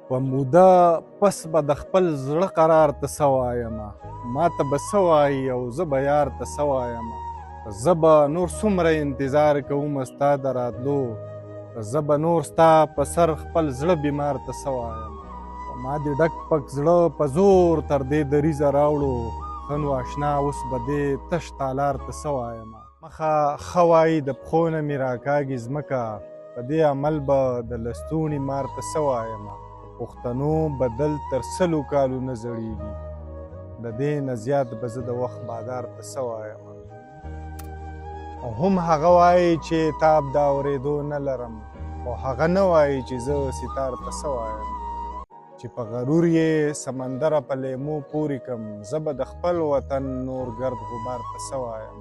په موده پس به د خپل زړه قرار ته څه وایمه ما ته به څه وایي او زه به یار ته څه وایمه زه به نور څومره انتظار کومه ستا د راتلو زه به نور ستا په سر خپل زړه بیمار ته څه وایمه ما دې ډک پک زړه په زور تر دې دریځه راوړو ښه نو اشنا اوس به دې تش تالار ته څه وایمه مخه ښه وایي د پښو نه مې راکاږي ځمکه په دې عمل به د لستوڼي مار ته څه وایمه پښتنو بدل تر سلو کالو نه زړیږي د دې نه زیات به زه د وخت بادار ته څه وایم هم هغه وایي چې تاب د اورېدو نه لرم خو هغه نه وایي چې زه ستار ته څه وایم چې په غرور یې سمندره په لیمو پورې کم زه به د خپل وطن نور ګرد غبار ته څه وایم